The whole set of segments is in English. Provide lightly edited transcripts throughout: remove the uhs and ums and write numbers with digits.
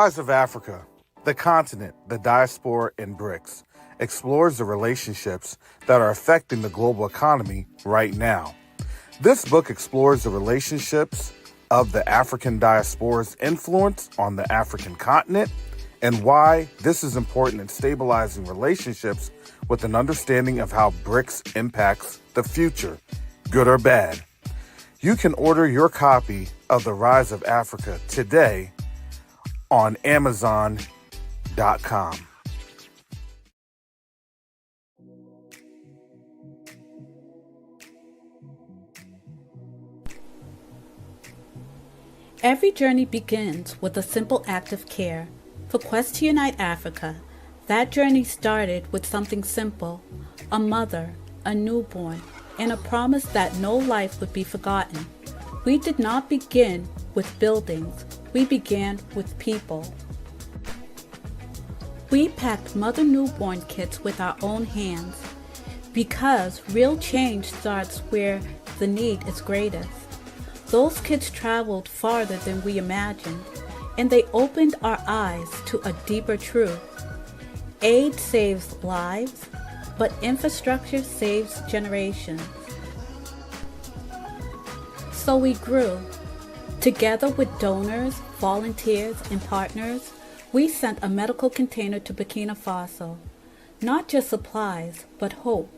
Rise of Africa, the continent, the diaspora, and BRICS explores the relationships that are affecting the global economy right now. This book explores the relationships of the African diaspora's influence on the African continent and why this is important in stabilizing relationships with an understanding of how BRICS impacts the future, good or bad. You can order your copy of The Rise of Africa today on Amazon.com. Every journey begins with a simple act of care. For Quest to Unite Africa, that journey started with something simple: a mother, a newborn, and a promise that no life would be forgotten. We did not begin with buildings, we began with people. We packed mother newborn kits with our own hands because real change starts where the need is greatest. Those kids traveled farther than we imagined, and they opened our eyes to a deeper truth. Aid saves lives, but infrastructure saves generations. So we grew. Together with donors, volunteers, and partners, we sent a medical container to Burkina Faso. Not just supplies, but hope.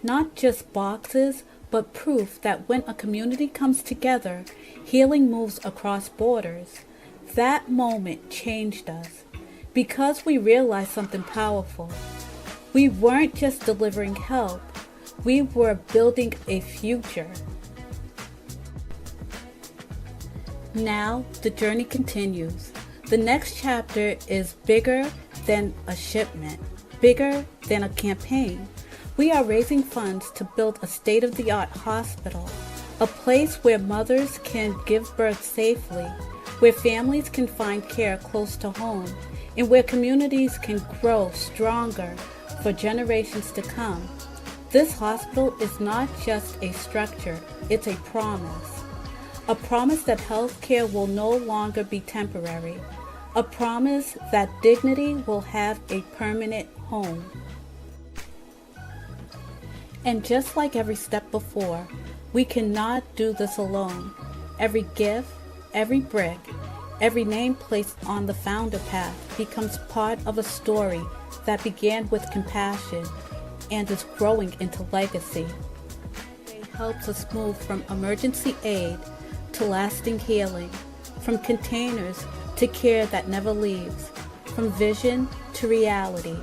Not just boxes, but proof that when a community comes together, healing moves across borders. That moment changed us because we realized something powerful. We weren't just delivering help, we were building a future. Now, the journey continues. The next chapter is bigger than a shipment, bigger than a campaign. We are raising funds to build a state-of-the-art hospital, a place where mothers can give birth safely, where families can find care close to home, and where communities can grow stronger for generations to come. This hospital is not just a structure, it's a promise. A promise that healthcare will no longer be temporary. A promise that dignity will have a permanent home. And just like every step before, we cannot do this alone. Every gift, every brick, every name placed on the founder path becomes part of a story that began with compassion and is growing into legacy. It helps us move from emergency aid to lasting healing, from containers to care that never leaves, from vision to reality.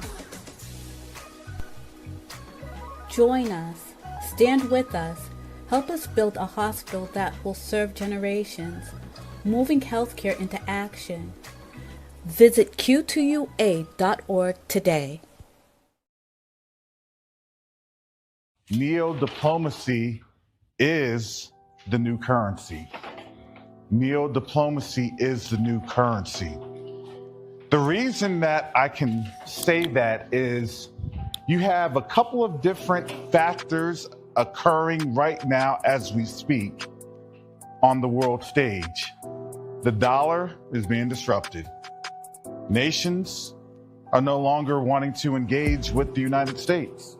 Join us, stand with us, help us build a hospital that will serve generations, moving healthcare into action. Visit q2ua.org today. Neo-diplomacy is the new currency. Neo-diplomacy is the new currency. The reason that I can say that is you have a couple of different factors occurring right now as we speak on the world stage. The dollar is being disrupted. Nations are no longer wanting to engage with the United States.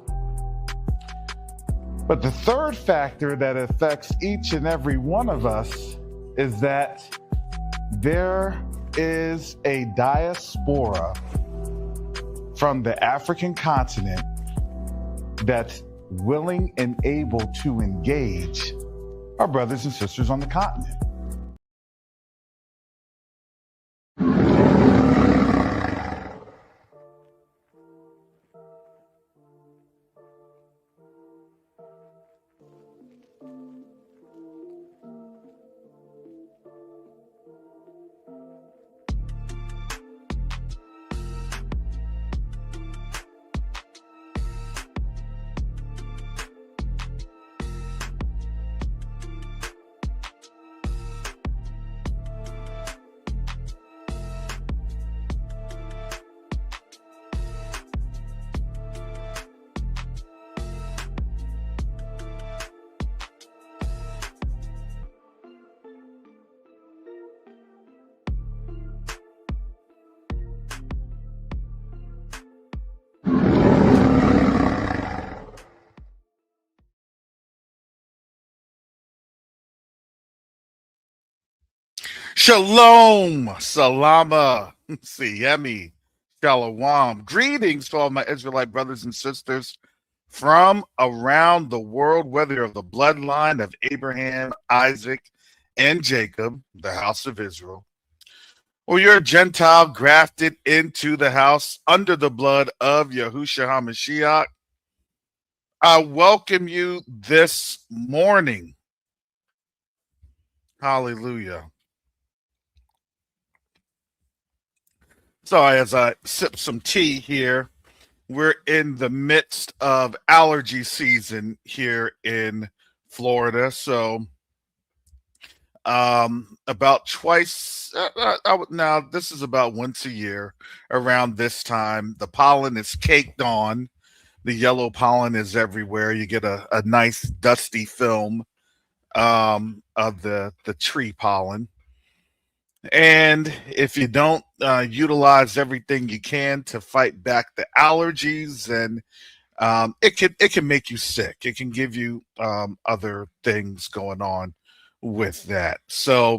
But the third factor that affects each and every one of us is that there is a diaspora from the African continent that's willing and able to engage our brothers and sisters on the continent. Shalom, salama, siyemi, shalom. Greetings to all my Israelite brothers and sisters from around the world, whether you're of the bloodline of Abraham, Isaac, and Jacob, the house of Israel, or you're a Gentile grafted into the house under the blood of Yahushua HaMashiach. I welcome you this morning. Hallelujah. So as I sip some tea here, we're in the midst of allergy season here in Florida. So about twice, now this is about once a year around this time. The pollen is caked on. The yellow pollen is everywhere. You get a nice dusty film of the tree pollen. And if you don't utilize everything you can to fight back the allergies, and it can make you sick. It can give you other things going on with that. So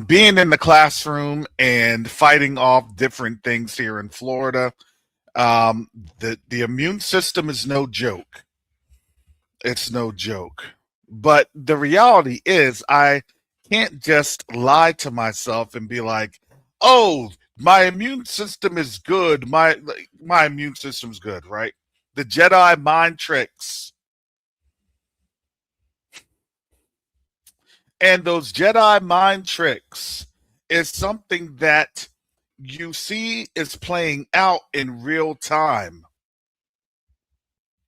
being in the classroom and fighting off different things here in Florida, the immune system is no joke. It's no joke. But the reality is, I can't just lie to myself and be like, "Oh, my immune system is good. My immune system's good," right? The Jedi mind tricks. And those Jedi mind tricks is something that you see is playing out in real time.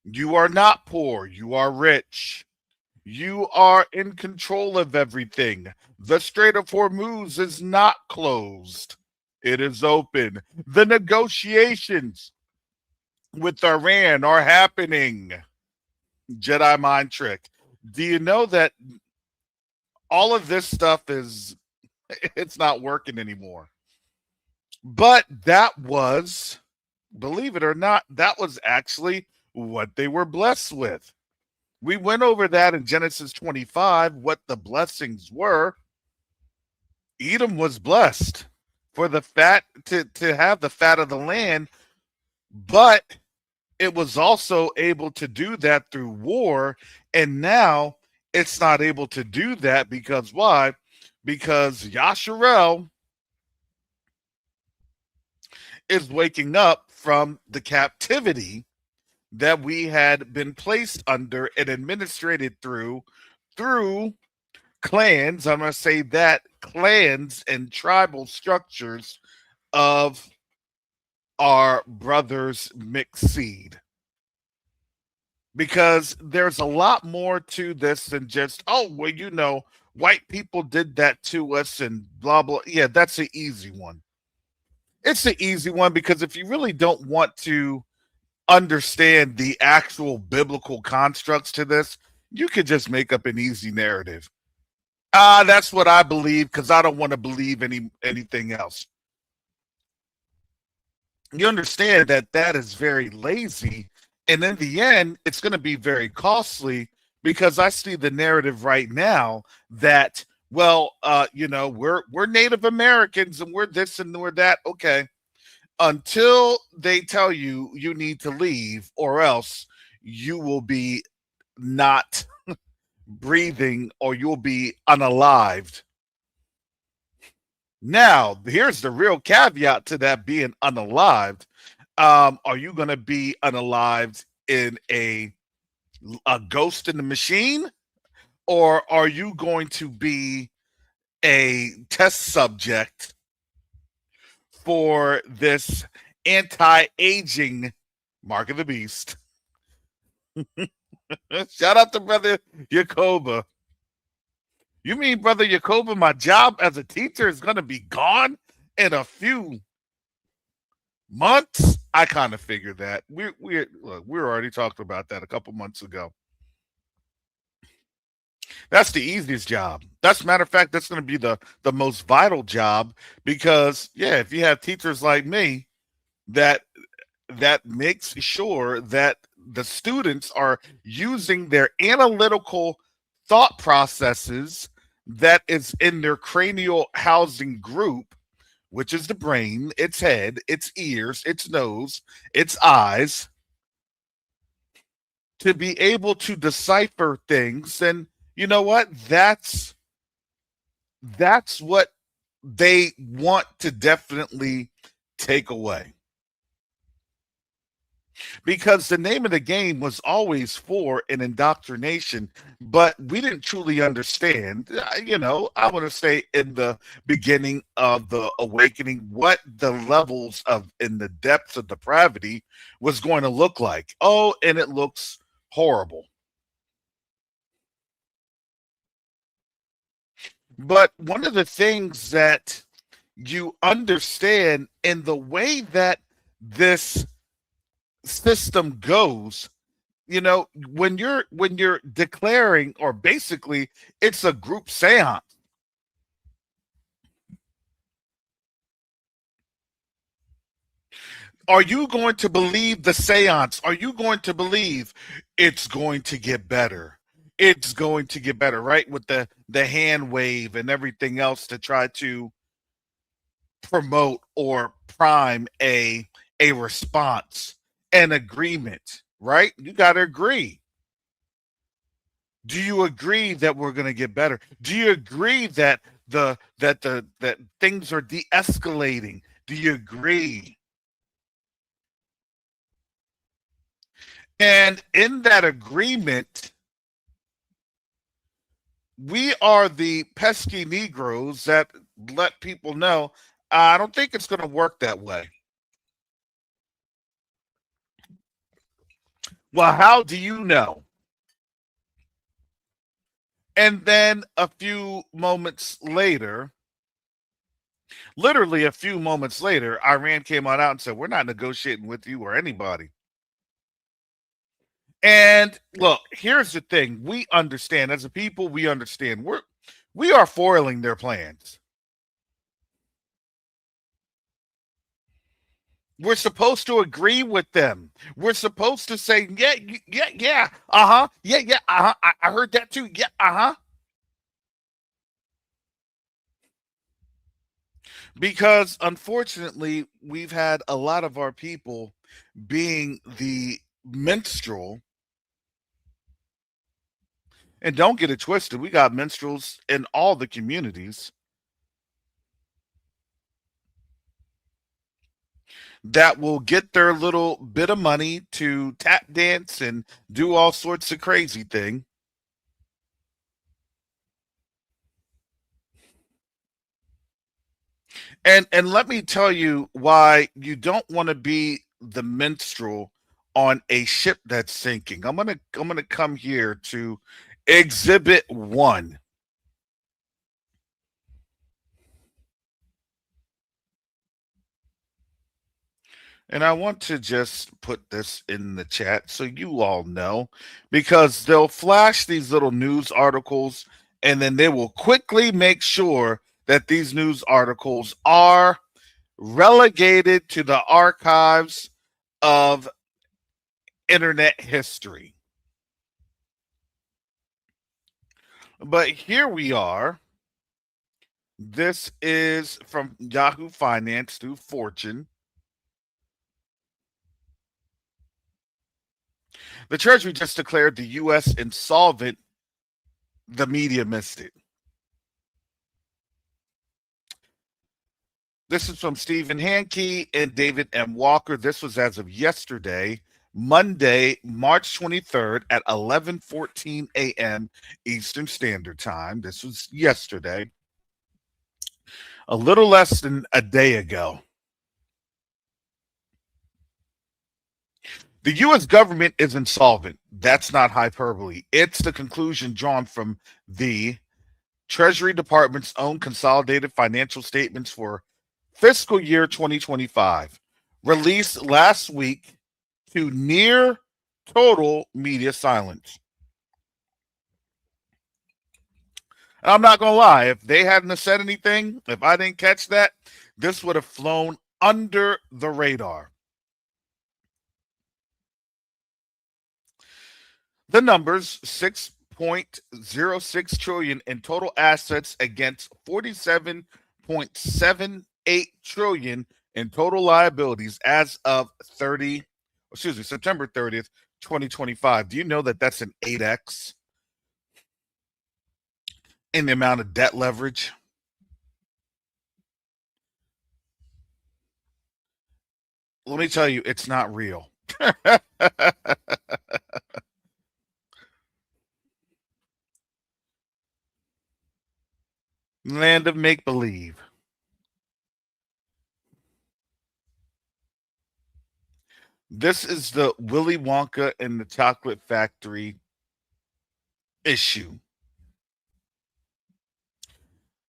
You are not poor, you are rich. You are in control of everything. The Strait of Hormuz is not closed. It is open. The negotiations with Iran are happening. Jedi mind trick. Do you know that all of this stuff it's not working anymore? But that was, believe it or not, that was actually what they were blessed with. We went over that in Genesis 25, what the blessings were. Edom was blessed for the fat, to have the fat of the land, but it was also able to do that through war. And now it's not able to do that because why? Because Yasharel is waking up from the captivity that we had been placed under and administrated through clans. I'm going to say that clans and tribal structures of our brothers' mixed seed. Because there's a lot more to this than just, oh, well, you know, white people did that to us and blah, blah. Yeah, that's an easy one. It's an easy one because if you really don't want to understand the actual biblical constructs to this, you could just make up an easy narrative. That's what I believe because I don't want to believe anything else. You understand that that is very lazy, and in the end, it's going to be very costly because I see the narrative right now that, well, you know, we're Native Americans and we're this and we're that. Okay, until they tell you you need to leave, or else you will be not breathing or you'll be unalived. Now, here's the real caveat to that being unalived. Are you going to be unalived in a ghost in the machine, or are you going to be a test subject for this anti-aging mark of the beast? Shout out to Brother Yacoba. You mean, Brother Yacoba, my job as a teacher is going to be gone in a few months? I kind of figured that. We were already talking about that a couple months ago. That's the easiest job. That's, matter of fact, that's going to be the most vital job because, yeah, if you have teachers like me that makes sure that the students are using their analytical thought processes that is in their cranial housing group, which is the brain, its head, its ears, its nose, its eyes, to be able to decipher things. And you know what? That's what they want to definitely take away. Because the name of the game was always for an indoctrination, but we didn't truly understand. I want to say in the beginning of the awakening, what the levels of in the depths of depravity was going to look like. Oh, and it looks horrible. But one of the things that you understand in the way that this system goes, when you're declaring, or basically it's a group seance. Are you going to believe the seance? Are you going to believe it's going to get better? It's going to get better, right? With the hand wave and everything else to try to promote or prime a response, an agreement, right? You got to agree. Do you agree that we're going to get better? Do you agree that that things are de-escalating? Do you agree? And in that agreement, we are the pesky Negroes that let people know, I don't think it's going to work that way. Well, how do you know? And then a few moments later, literally a few moments later, Iran came on out and said, we're not negotiating with you or anybody. And look, here's the thing. We understand, as a people, we understand we are foiling their plans. We're supposed to agree with them. We're supposed to say, yeah, yeah, uh-huh, yeah, uh-huh. I heard that too. Yeah, uh-huh. Because unfortunately, we've had a lot of our people being the minstrel. And don't get it twisted, we got minstrels in all the communities that will get their little bit of money to tap dance and do all sorts of crazy thing. And let me tell you why you don't want to be the minstrel on a ship that's sinking. I'm gonna come here to exhibit 1. And I want to just put this in the chat so you all know, because they'll flash these little news articles and then they will quickly make sure that these news articles are relegated to the archives of internet history. But here we are. This is from Yahoo Finance through Fortune. The Treasury just declared the U.S. insolvent. The media missed it. This is from Stephen Hankey and David M. Walker. This was as of yesterday, Monday, March 23rd at 11:14 a.m. Eastern Standard Time. This was yesterday, a little less than a day ago. The U.S. government is insolvent. That's not hyperbole. It's the conclusion drawn from the Treasury Department's own consolidated financial statements for fiscal year 2025, released last week to near total media silence. And I'm not going to lie, if they hadn't said anything, if I didn't catch that, this would have flown under the radar. The numbers, 47.06 trillion in total assets against 47.78 trillion in total liabilities as of September 30th, 2025. Do you know that that's an 8x in the amount of debt leverage? Let me tell you, it's not real. Land of make believe. This is the Willy Wonka and the Chocolate Factory issue.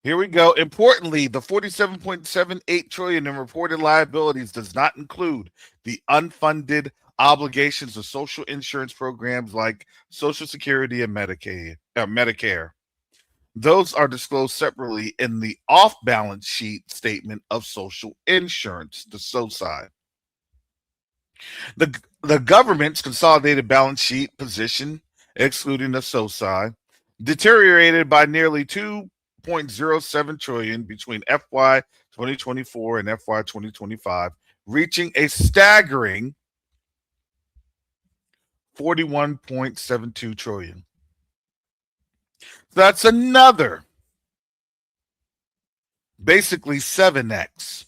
Here we go. Importantly, the 47.78 trillion in reported liabilities does not include the unfunded obligations of social insurance programs like Social Security and Medicare. Those are disclosed separately in the off-balance sheet statement of social insurance, the SOSI. The government's consolidated balance sheet position, excluding the SOSI, deteriorated by nearly 2.07 trillion between FY 2024 and FY 2025, reaching a staggering 41.72 trillion. That's another basically 7x.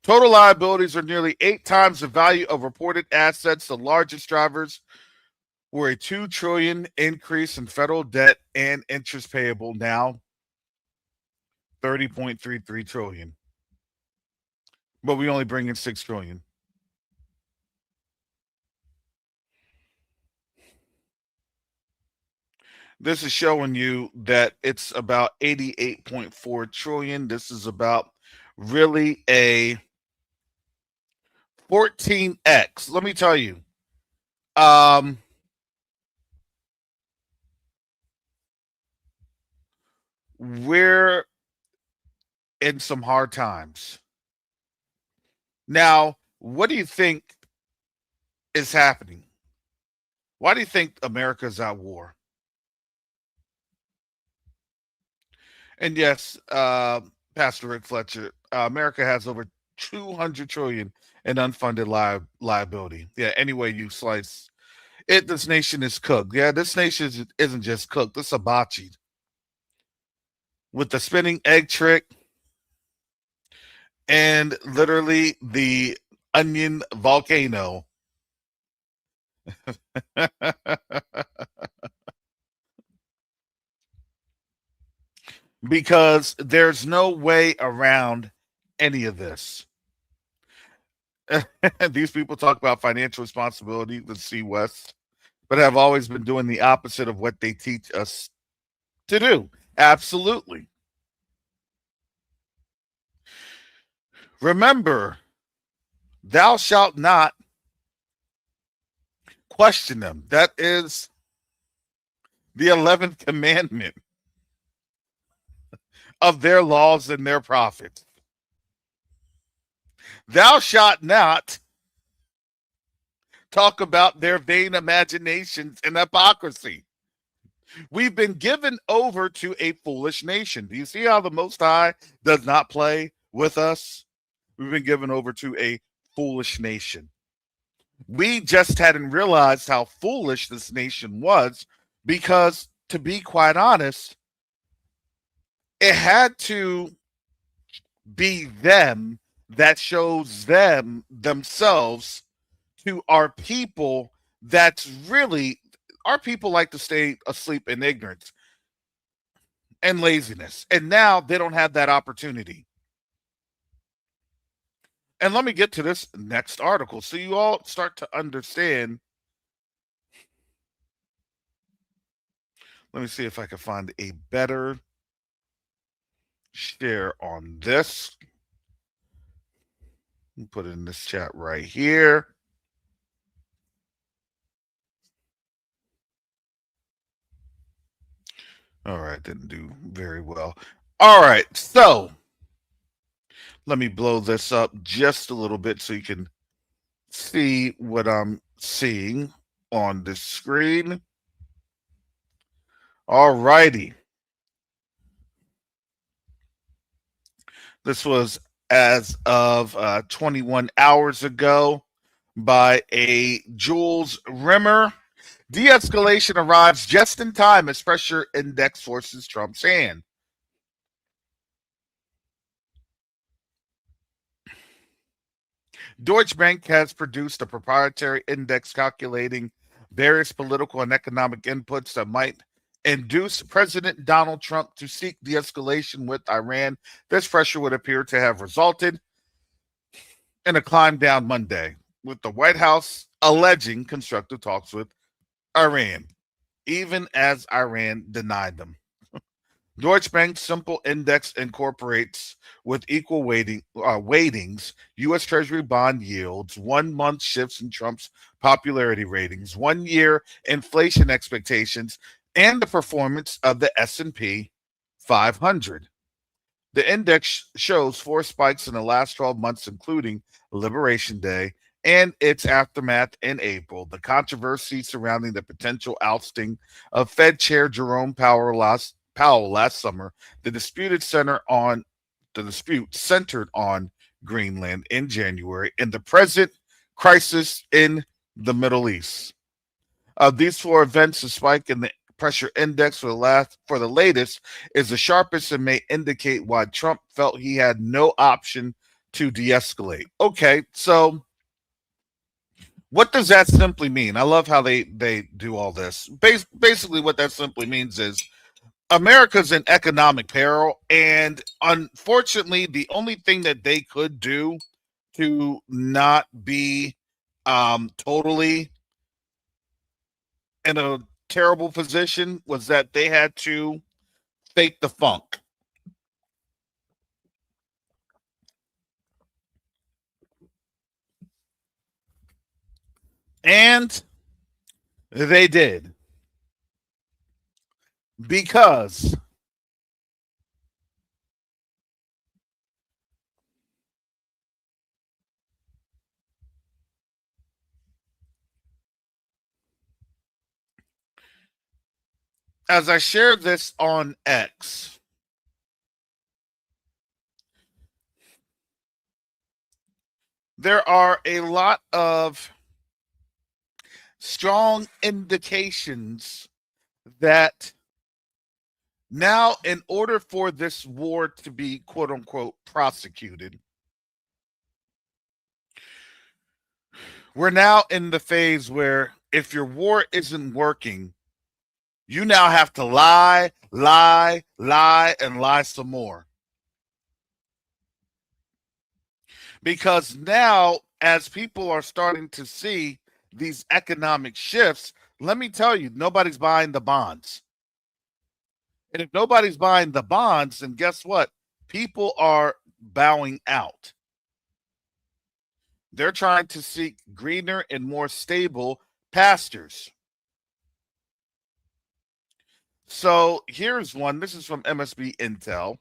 Total liabilities are nearly 8 times the value of reported assets. The largest drivers were a 2 trillion increase in federal debt and interest payable, now 30.33 trillion. But we only bring in 6 trillion. This is showing you that it's about 88.4 trillion. This is about really a 14x. Let me tell you. We're in some hard times. Now, what do you think is happening? Why do you think America's at war? And yes, Pastor Rick Fletcher, America has over 200 trillion in unfunded liability. Yeah, any way you slice it, this nation is cooked. Yeah, this nation isn't just cooked, it's hibachi. With the spinning egg trick and literally the onion volcano. Because there's no way around any of this. These people talk about financial responsibility, the C West, but have always been doing the opposite of what they teach us to do. Absolutely. Remember, thou shalt not question them. That is the 11th commandment of their laws and their prophets. Thou shalt not talk about their vain imaginations and hypocrisy. We've been given over to a foolish nation. Do you see how the Most High does not play with us? We've been given over to a foolish nation. We just hadn't realized how foolish this nation was because, to be quite honest, it had to be them that shows themselves to our people. That's really, our people like to stay asleep in ignorance and laziness. And now they don't have that opportunity. And let me get to this next article so you all start to understand. Let me see if I can find a better share on this. Put it in this chat right here. All right, didn't do very well. All right, so let me blow this up just a little bit so you can see what I'm seeing on the screen. All righty. This was as of 21 hours ago by a Jules Rimmer. De-escalation arrives just in time as pressure index forces Trump's hand. Deutsche Bank has produced a proprietary index calculating various political and economic inputs that might induce President Donald Trump to seek de-escalation with Iran. This pressure would appear to have resulted in a climb down Monday, with the White House alleging constructive talks with Iran, even as Iran denied them. Deutsche Bank's simple index incorporates with equal weightings U.S. Treasury bond yields, 1 month shifts in Trump's popularity ratings, 1 year inflation expectations, and the performance of the S&P 500. The index shows 4 spikes in the last 12 months, including Liberation Day and its aftermath in April. The controversy surrounding the potential ousting of Fed Chair Jerome Powell last summer, the dispute centered on Greenland in January, and the present crisis in the Middle East. Of these 4 events, the spike in the pressure index for the latest is the sharpest and may indicate why Trump felt he had no option to de-escalate. Okay, so what does that simply mean? I love how they do all this. Basically, what that simply means is America's in economic peril, and unfortunately, the only thing that they could do to not be totally in a terrible position was that they had to fake the funk. And they did. Because as I shared this on X, there are a lot of strong indications that now, in order for this war to be quote unquote prosecuted, we're now in the phase where if your war isn't working, you now have to lie, and lie some more. Because now, as people are starting to see these economic shifts, let me tell you, nobody's buying the bonds. And if nobody's buying the bonds, then guess what? People are bowing out. They're trying to seek greener and more stable pastures. So here's one. This is from MSB Intel.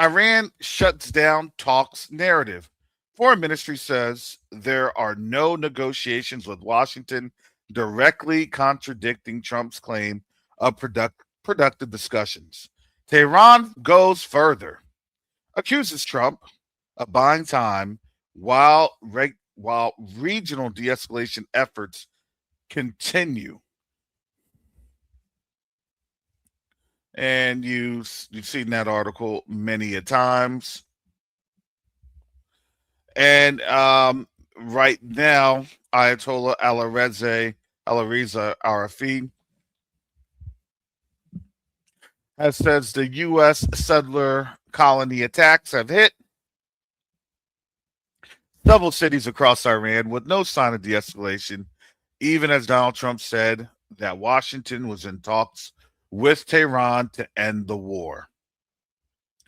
Iran shuts down talks narrative. Foreign Ministry says there are no negotiations with Washington, directly contradicting Trump's claim of productive discussions. Tehran goes further, accuses Trump of buying time while regional de-escalation efforts continue. And you've seen that article many a times. And right now, Ayatollah Alireza Arafi has says the U.S. settler colony attacks have hit several cities across Iran with no sign of de-escalation, even as Donald Trump said that Washington was in talks with Tehran to end the war.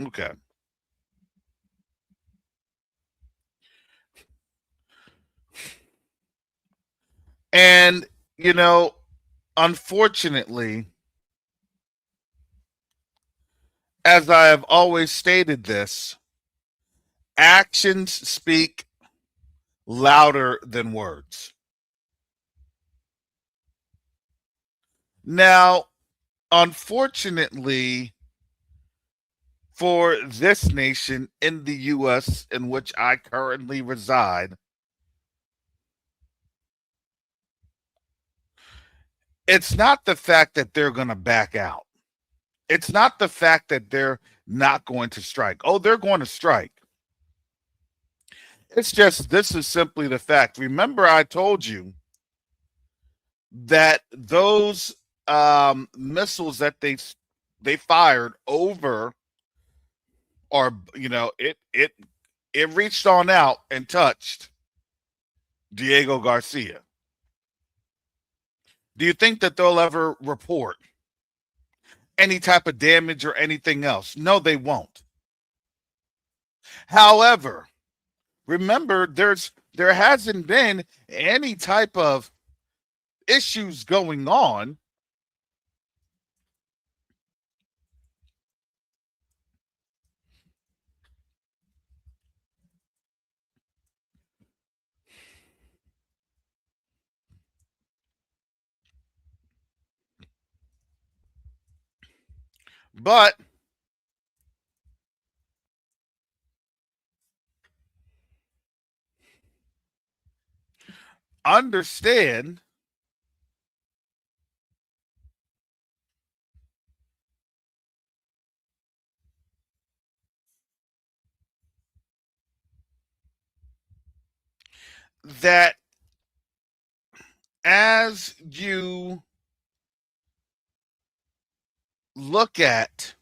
Okay. And, you know, unfortunately, as I have always stated this, actions speak louder than words. Now, Unfortunately, for this nation in the U.S. in which I currently reside, it's not the fact that they're going to back out. It's not the fact that they're not going to strike. Oh, they're going to strike. It's just this is simply the fact. Remember, I told you that those missiles that they fired over, or it reached on out and touched Diego Garcia. Do you think that they'll ever report any type of damage or anything else? No, they won't. However, remember, there hasn't been any type of issues going on but understand that as you look at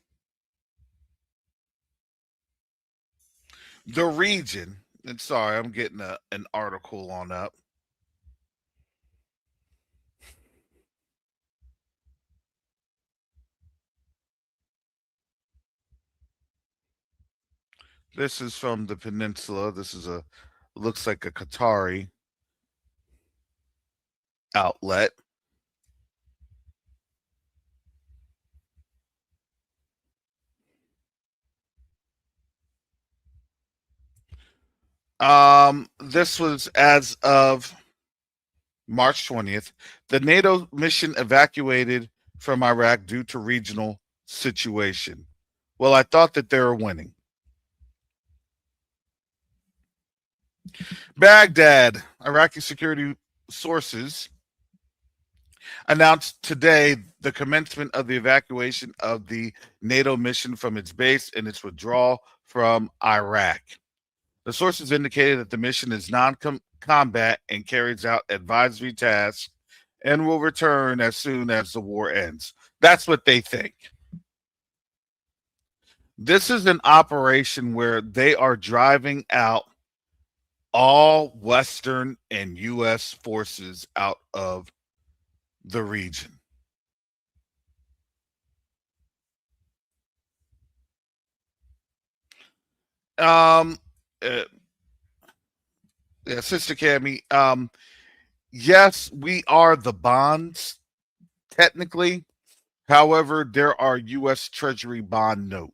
the region, and sorry, I'm getting an article on up. This is from the Peninsula. This is looks like a Qatari outlet. This was as of March 20th. The NATO mission evacuated from Iraq due to regional situation. Well, I thought that they were winning. Baghdad, Iraqi security sources announced today the commencement of the evacuation of the NATO mission from its base and its withdrawal from Iraq. The sources indicated that the mission is non-combat and carries out advisory tasks and will return as soon as the war ends. That's what they think. This is an operation where they are driving out all Western and U.S. forces out of the region. Um, uh, yeah, Sister Cammy. Yes, we are the bonds technically. However, there are U.S. Treasury bond notes.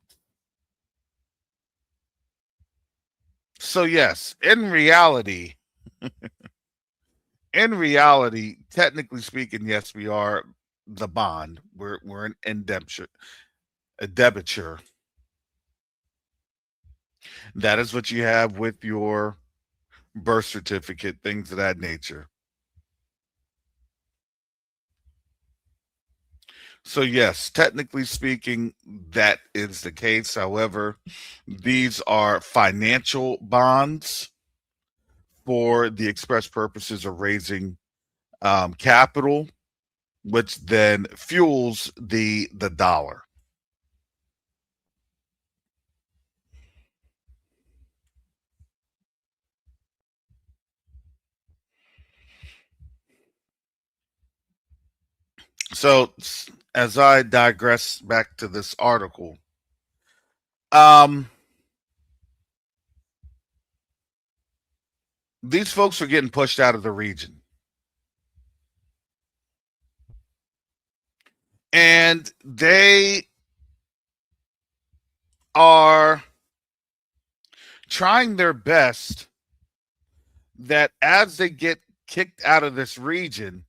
So yes, in reality, technically speaking, yes, we are the bond. We're an indenture, a debenture. That is what you have with your birth certificate, things of that nature. So yes, technically speaking, that is the case. However, these are financial bonds for the express purposes of raising capital, which then fuels the dollar. So as I digress back to this article, um, these folks are getting pushed out of the region. And they are trying their best that as they get kicked out of this region,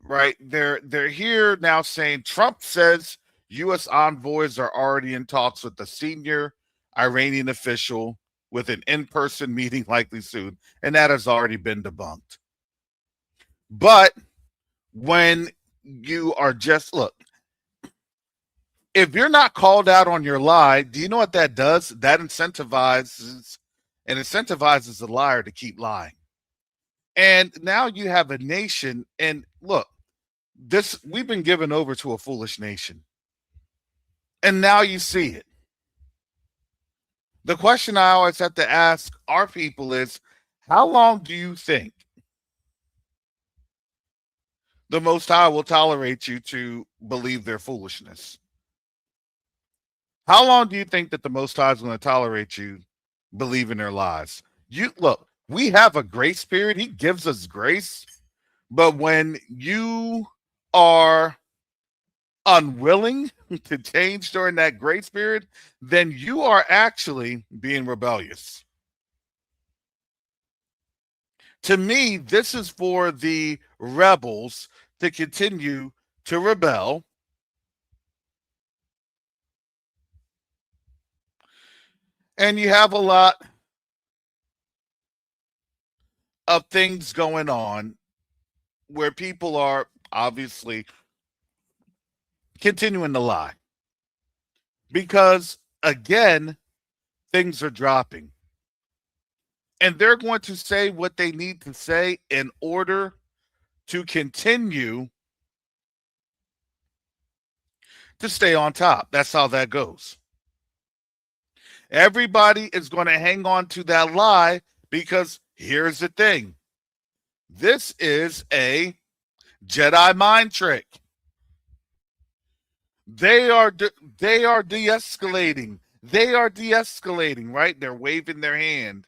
right? They're here now saying Trump says U.S. envoys are already in talks with the senior Iranian official with an in-person meeting likely soon, and that has already been debunked. But when you are just, look, if you're not called out on your lie, do you know what that does? That incentivizes the liar to keep lying. And now you have a nation, and look, we've been given over to a foolish nation. And now you see it. The question I always have to ask our people is, how long do you think the Most High will tolerate you to believe their foolishness? How long do you think that the Most High is going to tolerate you believing their lies? Look, we have a grace period. He gives us grace. But when you are unwilling to change during that grace period, then you are actually being rebellious. To me, this is for the rebels to continue to rebel. And you have a lot of things going on where people are obviously continuing to lie. Because, again, things are dropping. And they're going to say what they need to say in order to continue to stay on top. That's how that goes. Everybody is going to hang on to that lie because here's the thing. This is a Jedi mind trick. They are de-escalating. They are de-escalating, right? They're waving their hand.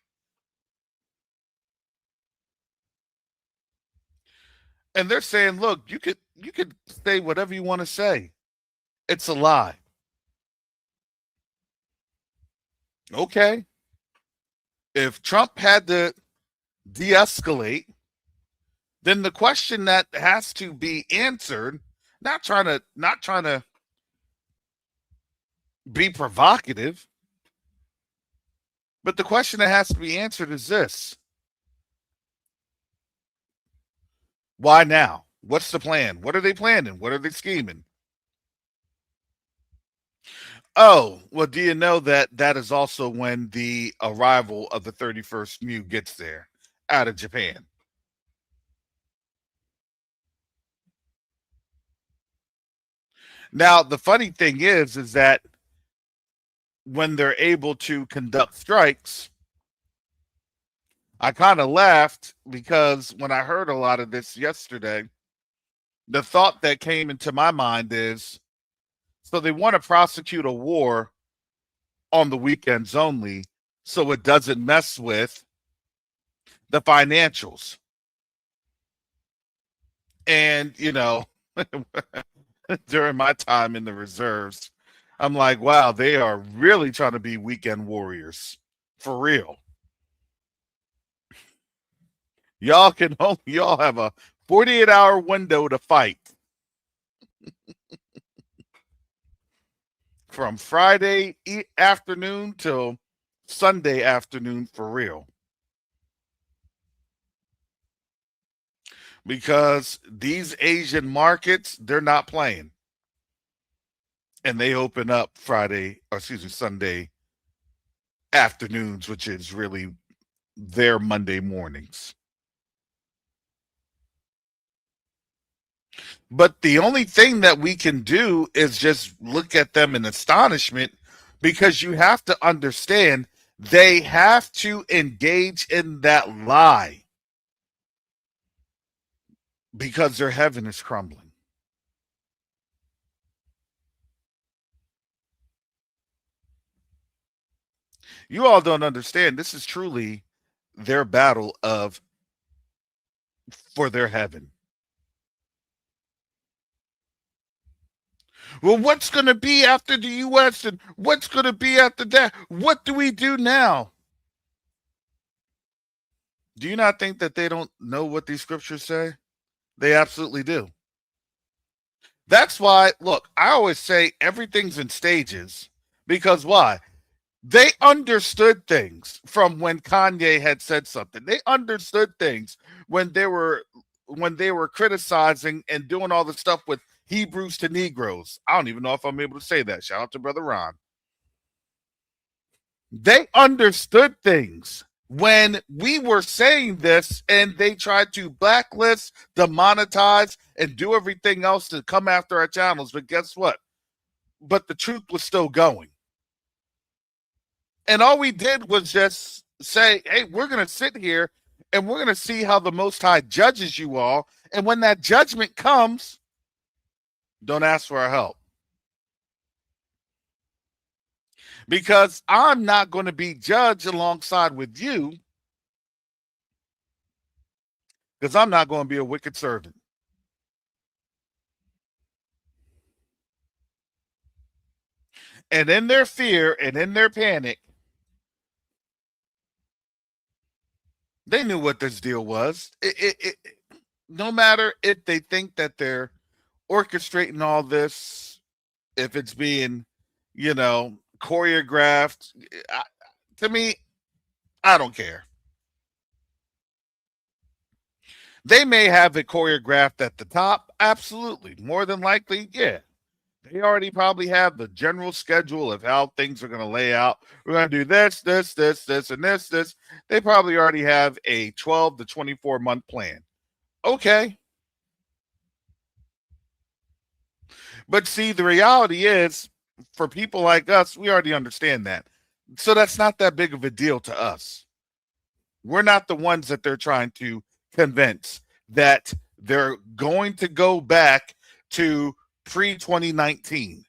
And they're saying, look, you could say whatever you want to say. It's a lie. Okay. If Trump had to de-escalate, then the question that has to be answered, not trying to be provocative, but the question that has to be answered is this. Why now? What's the plan? What are they planning? What are they scheming? Oh, well, do you know that is also when the arrival of the 31st Mu gets there out of Japan? Now, the funny thing is that when they're able to conduct strikes, I kind of laughed because when I heard a lot of this yesterday, the thought that came into my mind is, so they want to prosecute a war on the weekends only so it doesn't mess with the financials. And, during my time in the reserves, I'm like, wow, they are really trying to be weekend warriors. For real. Y'all have a 48-hour window to fight. From Friday afternoon till Sunday afternoon, for real. Because these Asian markets, they're not playing. And they open up Sunday afternoons, which is really their Monday mornings. But the only thing that we can do is just look at them in astonishment, because you have to understand they have to engage in that lie because their heaven is crumbling. You all don't understand. This is truly their battle for their heaven. Well, what's going to be after the U.S. and what's going to be after that? What do we do now? Do you not think that they don't know what these scriptures say? They absolutely do. That's why, look, I always say everything's in stages because why? They understood things from when Kanye had said something. They understood things when they were criticizing and doing all the stuff with Hebrews to Negroes. I don't even know if I'm able to say that. Shout out to Brother Ron. They understood things when we were saying this and they tried to blacklist, demonetize, and do everything else to come after our channels. But guess what? But the truth was still going. And all we did was just say, hey, we're going to sit here and we're going to see how the Most High judges you all. And when that judgment comes, don't ask for our help. Because I'm not going to be judged alongside with you, because I'm not going to be a wicked servant. And in their fear and in their panic, they knew what this deal was. No matter if they think that they're orchestrating all this, if it's being, choreographed, to me, I don't care. They may have it choreographed at the top. Absolutely. More than likely, yeah. They already probably have the general schedule of how things are going to lay out. We're going to do this, this, this, this, and this. They probably already have a 12 to 24 month plan. Okay. But see, the reality is, for people like us, we already understand that. So that's not that big of a deal to us. We're not the ones that they're trying to convince that they're going to go back to pre-2019,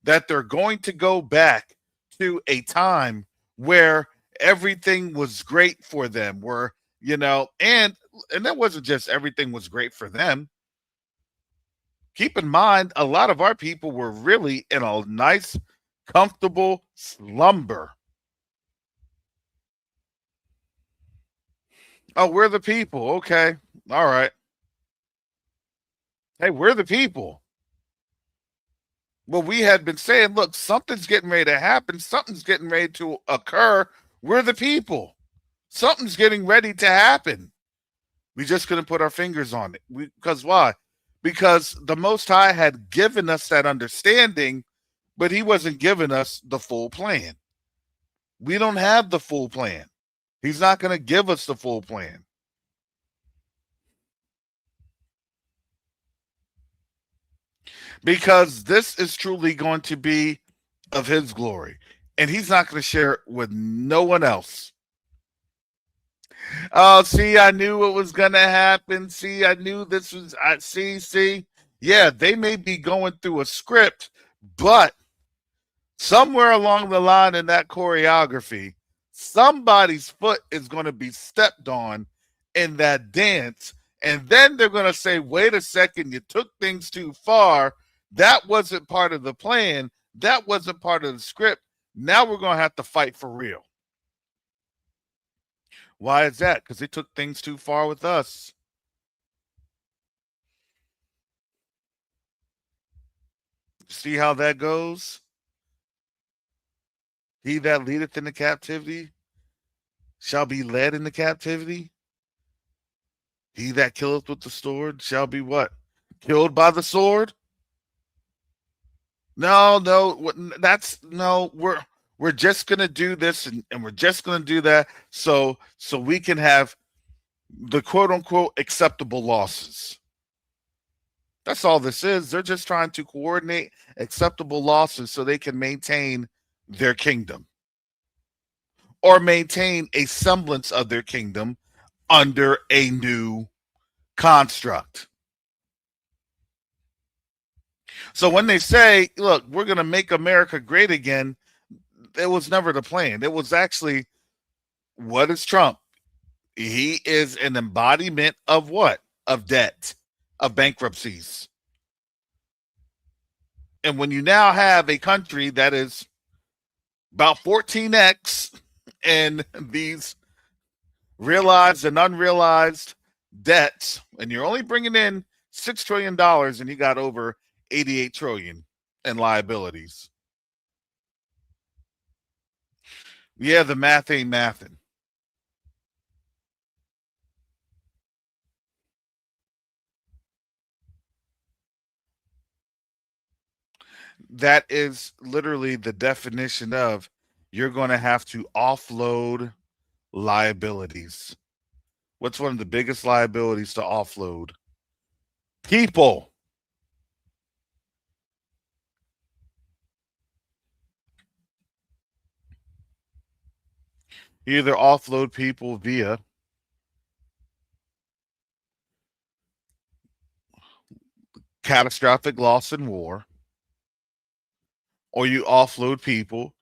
that they're going to go back to a time where everything was great for them, where, and that wasn't just everything was great for them. Keep in mind, a lot of our people were really in a nice, comfortable slumber. Oh, we're the people. Okay. All right. Hey, we're the people. Well, we had been saying, look, something's getting ready to happen. Something's getting ready to occur. We're the people. Something's getting ready to happen. We just couldn't put our fingers on it. Because why? Because the Most High had given us that understanding, but he wasn't giving us the full plan. We don't have the full plan. He's not going to give us the full plan. Because this is truly going to be of his glory. And he's not going to share it with no one else. Oh, see, I knew what was going to happen. See, I knew this was, see. Yeah, they may be going through a script, but somewhere along the line in that choreography, somebody's foot is going to be stepped on in that dance. And then they're going to say, wait a second, you took things too far. That wasn't part of the plan. That wasn't part of the script. Now we're going to have to fight for real. Why is that? Because they took things too far with us. See how that goes? He that leadeth in the captivity shall be led into captivity. He that killeth with the sword shall be what? Killed by the sword? No, we're just gonna do this and we're just gonna do that so we can have the quote unquote acceptable losses. That's all this is. They're just trying to coordinate acceptable losses so they can maintain their kingdom or maintain a semblance of their kingdom under a new construct. So when they say, look, we're going to make America great again, it was never the plan. It was actually, what is Trump? He is an embodiment of what? Of debt, of bankruptcies. And when you now have a country that is about 14x in these realized and unrealized debts, and you're only bringing in $6 trillion, and you got over 88 trillion in liabilities. Yeah, the math ain't mathin'. That is literally the definition of you're going to have to offload liabilities. What's one of the biggest liabilities to offload? People. You either offload people via catastrophic loss in war, or you offload people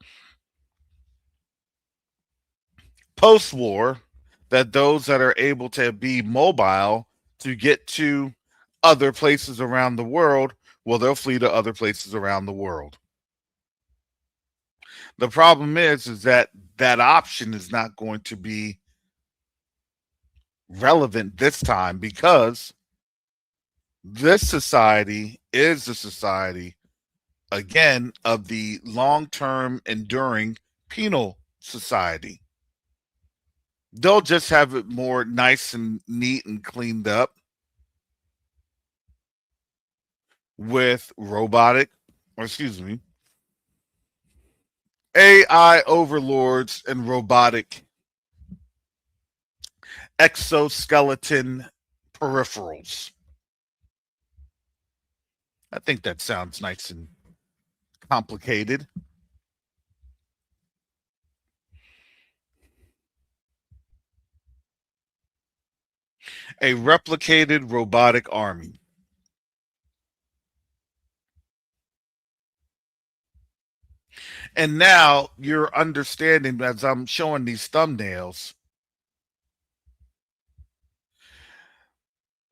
post war, that those that are able to be mobile to get to other places around the world, well, they'll flee to other places around the world. The problem is that that option is not going to be relevant this time, because this society is the society, again, of the long-term enduring penal society. They'll just have it more nice and neat and cleaned up with AI overlords and robotic exoskeleton peripherals. I think that sounds nice and complicated. A replicated robotic army. And now you're understanding, as I'm showing these thumbnails,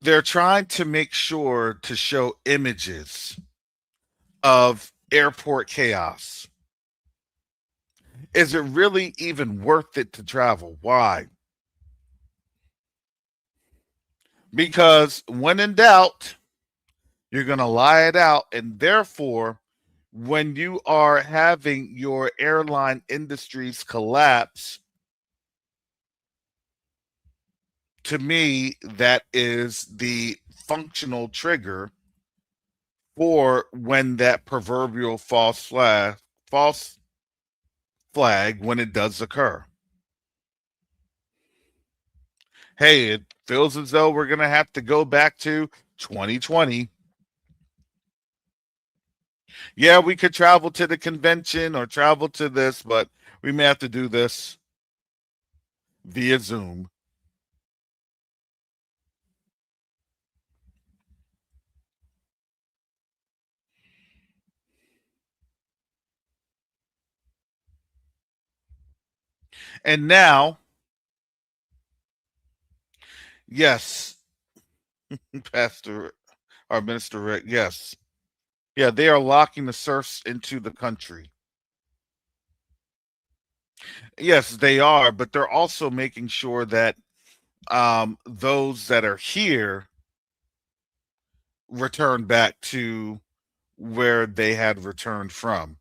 they're trying to make sure to show images of airport chaos. Is it really even worth it to travel? Why? Because when in doubt, you're going to lie it out. And therefore, when you are having your airline industries collapse, to me, that is the functional trigger for when that proverbial false flag, when it does occur. Hey, it feels as though we're going to have to go back to 2020. Yeah, we could travel to the convention or travel to this, but we may have to do this via Zoom. And now, yes, Pastor or Minister Rick, yes. Yeah, they are locking the serfs into the country. Yes, they are, but they're also making sure that those that are here return back to where they had returned from.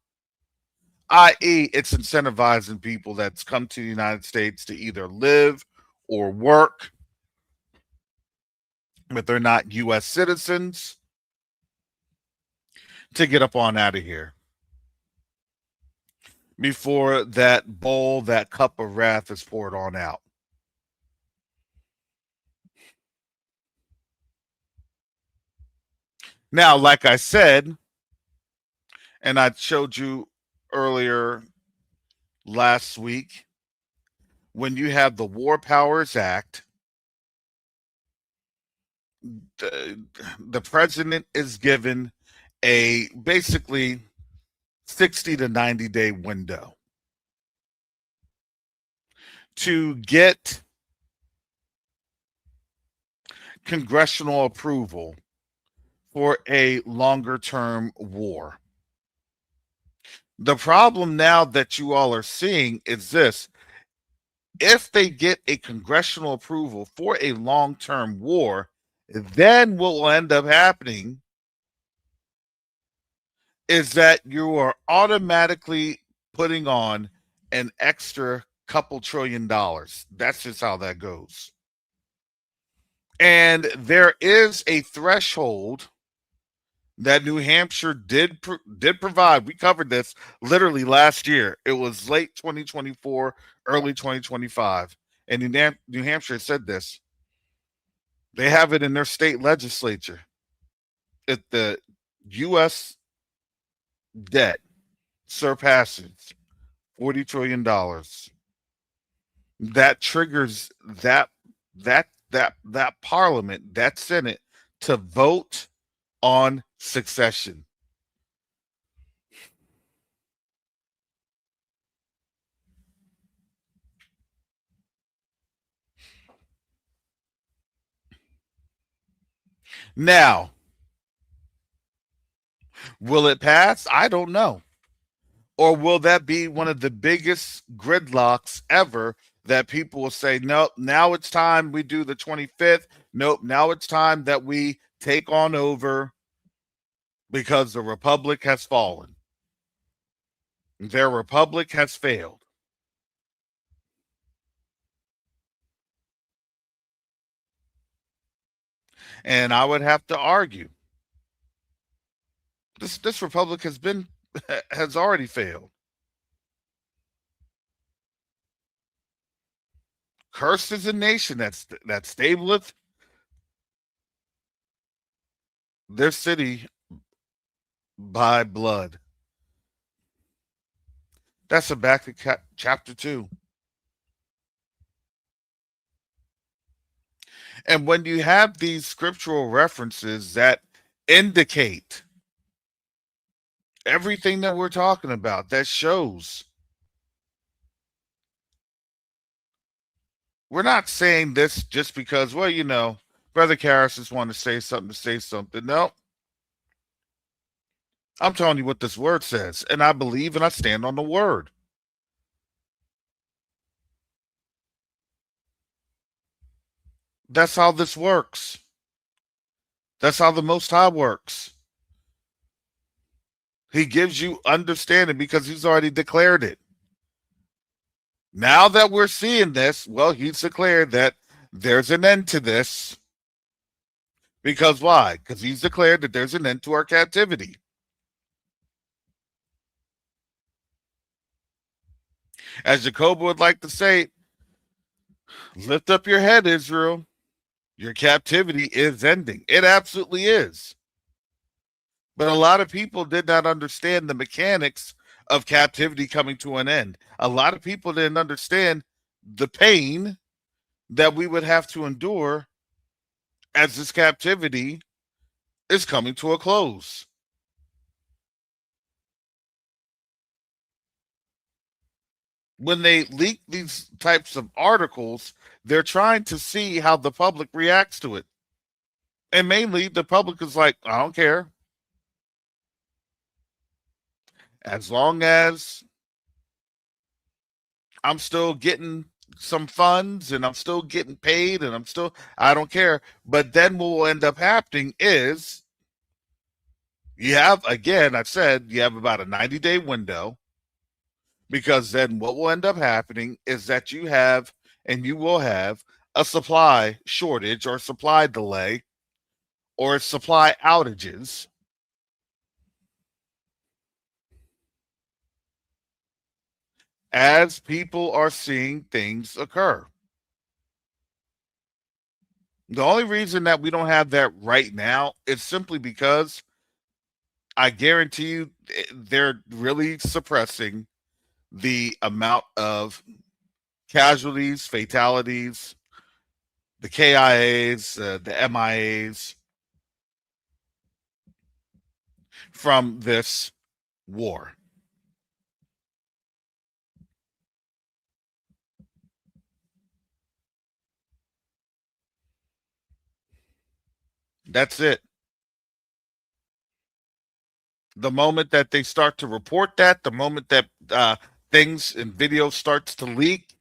I.e., it's incentivizing people that's come to the United States to either live or work, but they're not U.S. citizens, to get up on out of here before that bowl, that cup of wrath is poured on out. Now, like I said, and I showed you earlier last week, when you have the War Powers Act, the president is given a basically 60 to 90 day window to get congressional approval for a longer term war. The problem now that you all are seeing is this: if they get a congressional approval for a long term war, then what will end up happening is that you are automatically putting on an extra couple $1 trillion. That's just how that goes. And there is a threshold that New Hampshire did provide. We covered this literally last year. It was late 2024, early 2025. And New Hampshire said this. They have it in their state legislature. If the U.S. debt surpasses $40 trillion, that triggers that parliament, that Senate, to vote on succession. Now, will it pass? I don't know. Or will that be one of the biggest gridlocks ever that people will say, nope, now it's time we do the 25th. Nope, now it's time that we take on over because the republic has fallen. Their republic has failed. And I would have to argue this republic has already failed. Cursed is a nation that stableth their city by blood. That's Habakkuk chapter 2. And when you have these scriptural references that indicate everything that we're talking about, that shows, we're not saying this just because, well, Brother Karras just wanted to say something. No. I'm telling you what this word says, and I believe and I stand on the word. That's how this works. That's how the Most High works. He gives you understanding because he's already declared it. Now that we're seeing this, well, he's declared that there's an end to this. Because why? Because he's declared that there's an end to our captivity. As Jacob would like to say, lift up your head, Israel. Your captivity is ending. It absolutely is. But a lot of people did not understand the mechanics of captivity coming to an end. A lot of people didn't understand the pain that we would have to endure as this captivity is coming to a close. When they leak these types of articles, they're trying to see how the public reacts to it. And mainly the public is like, I don't care. As long as I'm still getting some funds and I'm still getting paid and I don't care. But then what will end up happening is you have, again, I've said you have about a 90-day window, because then what will end up happening is that you have and you will have a supply shortage or supply delay or supply outages as people are seeing things occur. The only reason that we don't have that right now is simply because I guarantee you they're really suppressing the amount of casualties, fatalities, the KIAs, the MIAs from this war. That's it. The moment that they start to report that, the moment that things and video starts to leak,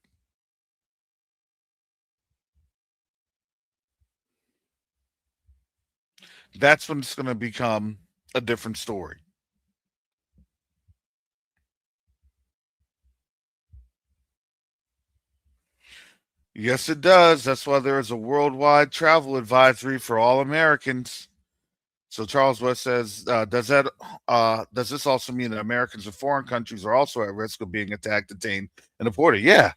that's when it's going to become a different story. Yes, it does. That's why there is a worldwide travel advisory for all Americans. So Charles West says, does this also mean that Americans in foreign countries are also at risk of being attacked, detained, and deported? Yeah.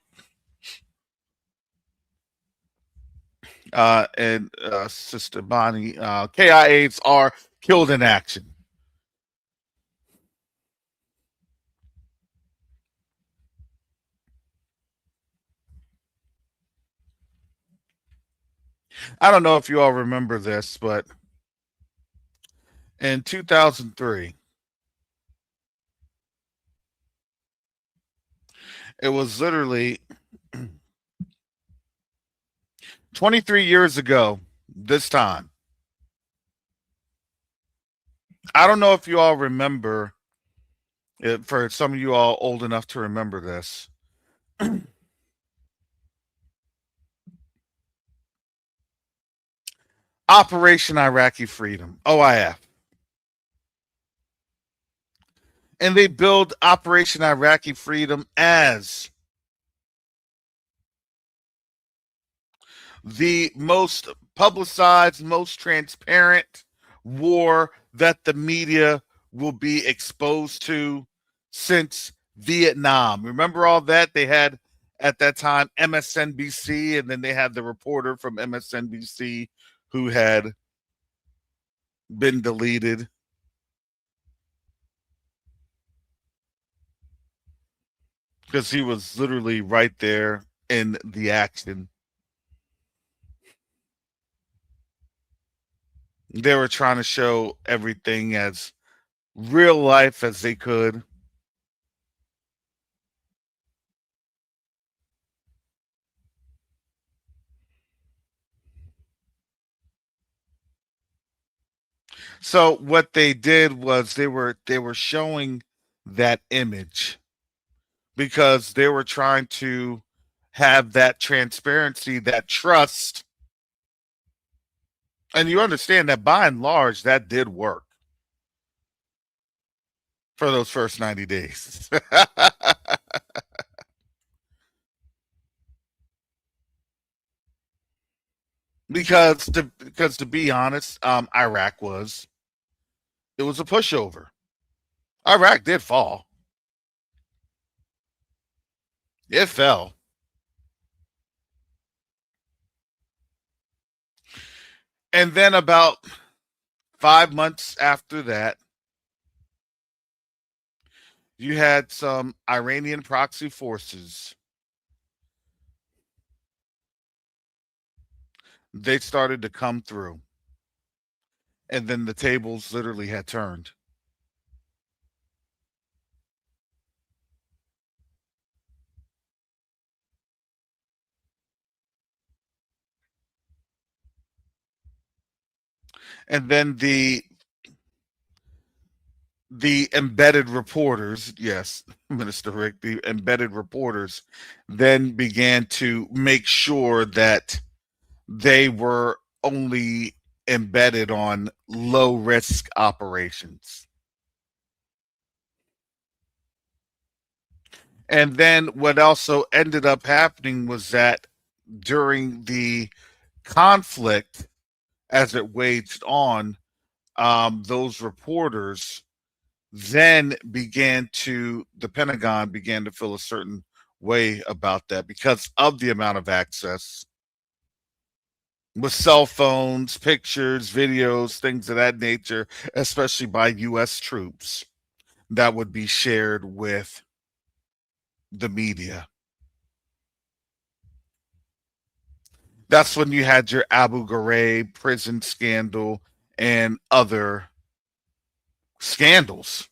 And Sister Bonnie, KIAs are killed in action. I don't know if you all remember this, but in 2003, it was literally 23 years ago this time. I don't know if you all remember, for some of you all old enough to remember this. Operation Iraqi Freedom, OIF. And they build Operation Iraqi Freedom as the most publicized, most transparent war that the media will be exposed to since Vietnam. Remember all that? They had at that time MSNBC, and then they had the reporter from MSNBC who had been deleted. Because he was literally right there in the action. They were trying to show everything as real life as they could. So what they did was they were showing that image because they were trying to have that transparency, that trust. And you understand that by and large that did work for those first 90 days. because to be honest, Iraq was it was a pushover. Iraq did fall. It fell. And then about 5 months after that, you had some Iranian proxy forces. They started to come through. And then the tables literally had turned. And then the embedded reporters, yes, Minister Rick, the embedded reporters then began to make sure that they were only embedded on low risk operations. And then what also ended up happening was that during the conflict, as it waged on, those reporters then the Pentagon began to feel a certain way about that because of the amount of access with cell phones, pictures, videos, things of that nature, especially by U.S. troops that would be shared with the media. That's when you had your Abu Ghraib prison scandal and other scandals.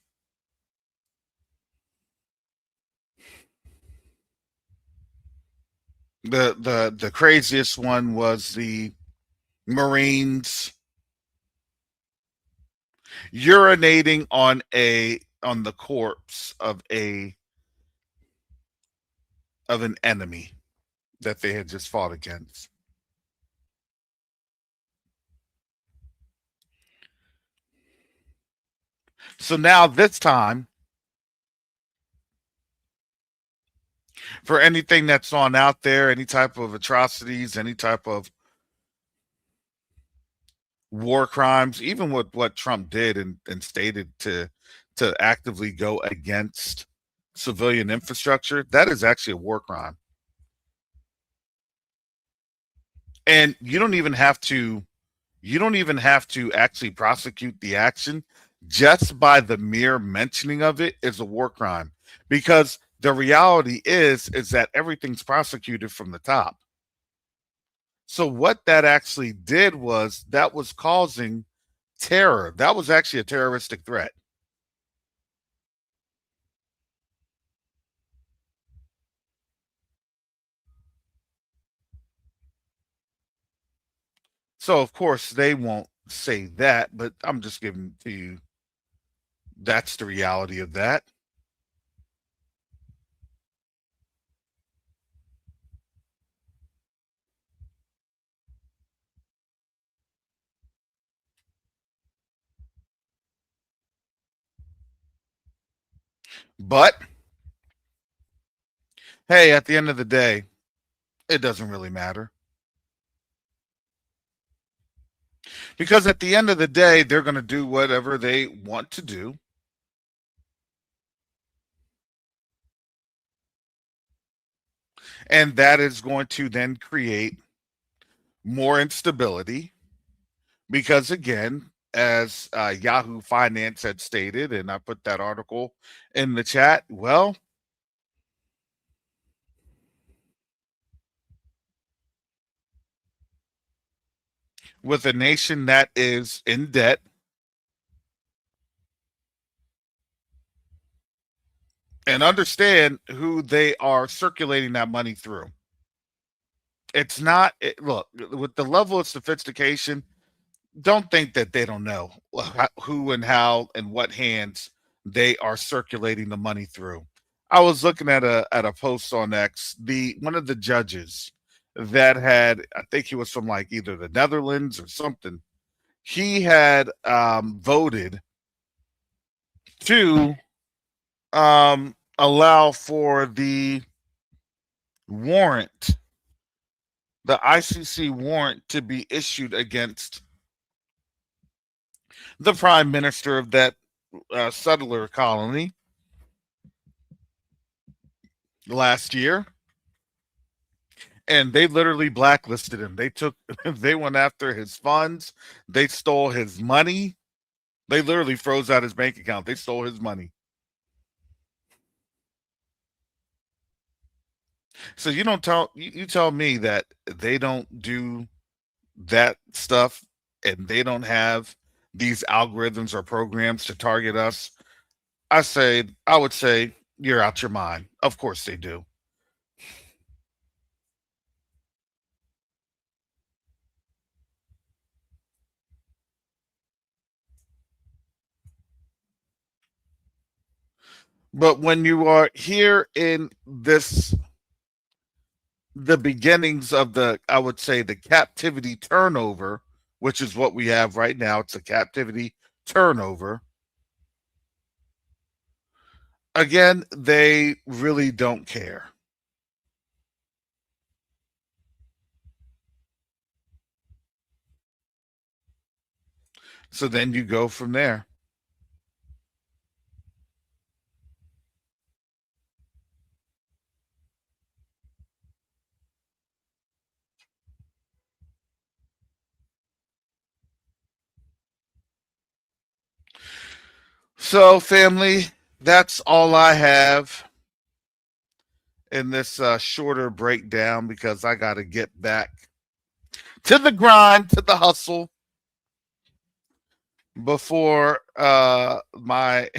The craziest one was the Marines urinating on the corpse of an enemy that they had just fought against. So now this time, for anything that's on out there, any type of atrocities, any type of war crimes, even with what Trump did and stated to actively go against civilian infrastructure, that is actually a war crime. And you don't even have to actually prosecute the action. Just by the mere mentioning of it is a war crime, because the reality is that everything's prosecuted from the top. So what that actually did was that was causing terror. That was actually a terroristic threat. So of course they won't say that, but I'm just giving to you, that's the reality of that. But hey, at the end of the day, it doesn't really matter, because at the end of the day, they're going to do whatever they want to do. And that is going to then create more instability, because, again, as Yahoo Finance had stated, and I put that article in the chat, well, with a nation that is in debt, and understand who they are circulating that money through. It's not, look, with the level of sophistication, don't think that they don't know who and how and what hands they are circulating the money through. I was looking at a post on X. The one of the judges that had, I think he was from like either the Netherlands or something. He had voted to allow for the warrant, the ICC warrant, to be issued against the prime minister of that settler colony last year. And they literally blacklisted him. They went after his funds. They stole his money. They literally froze out his bank account. They stole his money. So you tell me that they don't do that stuff, and they don't have these algorithms or programs to target us. I would say you're out your mind. Of course they do. But when you are here in this, the beginnings of the, I would say, the captivity turnover, which is what we have right now, it's a captivity turnover. Again, they really don't care. So then you go from there. So, family, that's all I have in this shorter breakdown, because I got to get back to the grind, to the hustle, before my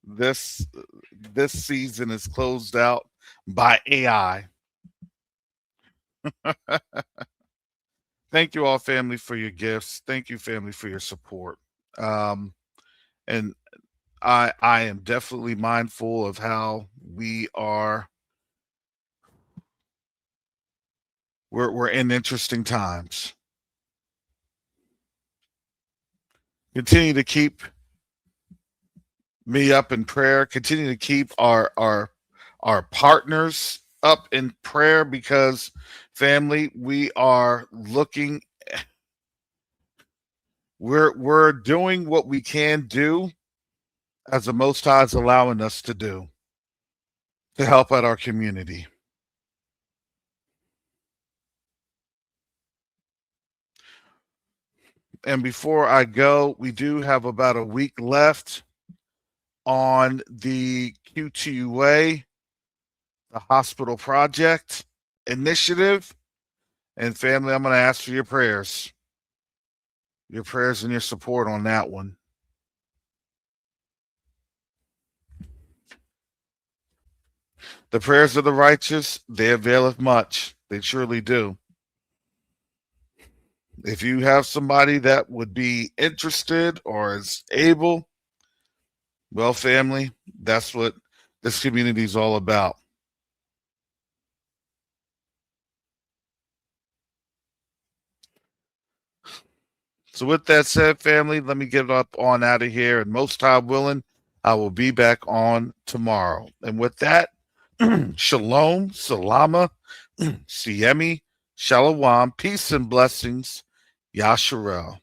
this this season is closed out by AI. Thank you all, family, for your gifts. Thank you, family, for your support. Um, and I am definitely mindful of how we're in interesting times. Continue to keep me up in prayer. Continue to keep our partners up in prayer, because family, we are looking, we're doing what we can do as the Most High is allowing us to do to help out our community. And before I go, we do have about a week left on the QTUA, the Hospital Project Initiative. And family, I'm going to ask for your prayers and your support on that one. The prayers of the righteous, they availeth much. They surely do. If you have somebody that would be interested or is able, well, family, that's what this community is all about. So with that said, family, let me get up on out of here. And most high willing, I will be back on tomorrow. And with that, shalom, salama, siemi, shalom, peace and blessings, Yasharel.